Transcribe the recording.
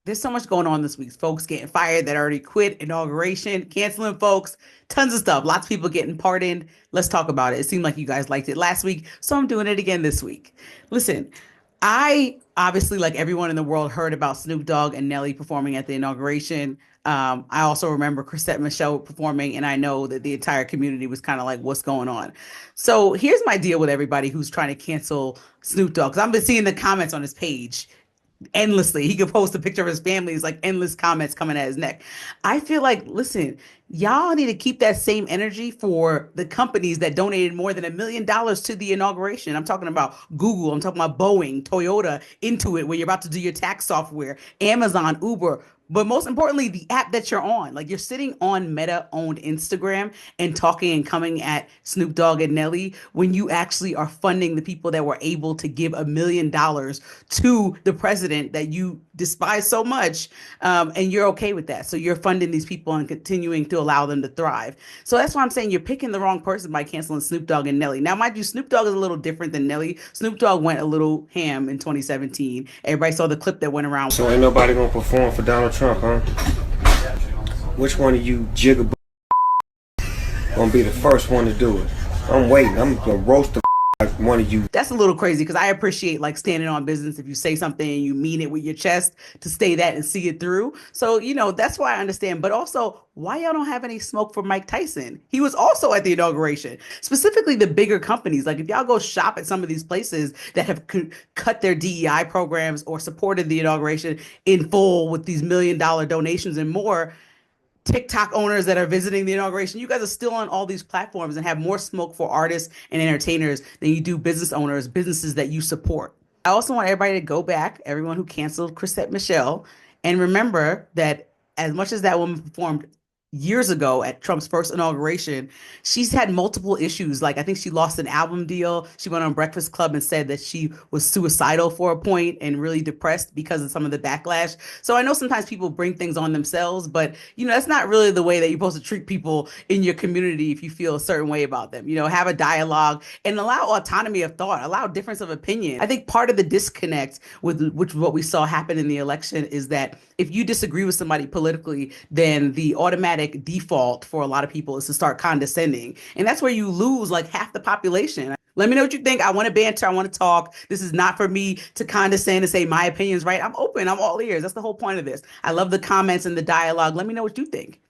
There's so much going on this week. Folks getting fired that already quit, inauguration, canceling folks, tons of stuff. Lots of people getting pardoned. Let's talk about it. It seemed like you guys liked it last week, so I'm doing it again this week. Listen, I obviously, like everyone in the world, heard about Snoop Dogg and Nelly performing at the inauguration. I also remember Chrisette Michelle performing, and I know that the entire community was kind of like, what's going on? So here's my deal with everybody who's trying to cancel Snoop Dogg, because I've been seeing the comments on his page endlessly. He could post a picture of his family. It's like endless comments coming at his neck. I feel like, listen, y'all need to keep that same energy for the companies that donated more than $1 million to the inauguration. I'm talking about Google. I'm talking about Boeing, Toyota, Intuit, where you're about to do your tax software, Amazon, Uber. But most importantly, the app that you're on. Like you're sitting on Meta owned Instagram and talking and coming at Snoop Dogg and Nelly when you actually are funding the people that were able to give $1 million to the president that you despise so much. And you're okay with that. So you're funding these people and continuing to allow them to thrive. So that's why I'm saying you're picking the wrong person by canceling Snoop Dogg and Nelly. Now, mind you, Snoop Dogg is a little different than Nelly. Snoop Dogg went a little ham in 2017. Everybody saw the clip that went around. So ain't nobody gonna perform for Donald Trump, huh? Which one of you jigaboo gonna be the first one to do it? I'm waiting. I'm gonna roast the like one of you. That's a little crazy because I appreciate like standing on business. If you say something and you mean it with your chest, to say that and see it through. So, that's why I understand. But also, why y'all don't have any smoke for Mike Tyson? He was also at the inauguration, specifically the bigger companies. Like if y'all go shop at some of these places that have cut their DEI programs or supported the inauguration in full with these $1 million donations and more, TikTok owners that are visiting the inauguration, you guys are still on all these platforms and have more smoke for artists and entertainers than you do business owners, businesses that you support. I also want everybody to go back, everyone who canceled Chrisette Michelle, and remember that as much as that woman performed years ago at Trump's first inauguration, she's had multiple issues. Like I think she lost an album deal. She went on Breakfast Club and said that she was suicidal for a point and really depressed because of some of the backlash. So I know sometimes people bring things on themselves, but that's not really the way that you're supposed to treat people in your community if you feel a certain way about them. Have a dialogue and allow autonomy of thought, allow difference of opinion. I think part of the disconnect with which what we saw happen in the election is that if you disagree with somebody politically, then the automatic default for a lot of people is to start condescending. And that's where you lose like half the population. Let me know what you think. I want to banter. I want to talk. This is not for me to condescend and say my opinion's right. I'm open. I'm all ears. That's the whole point of this. I love the comments and the dialogue. Let me know what you think.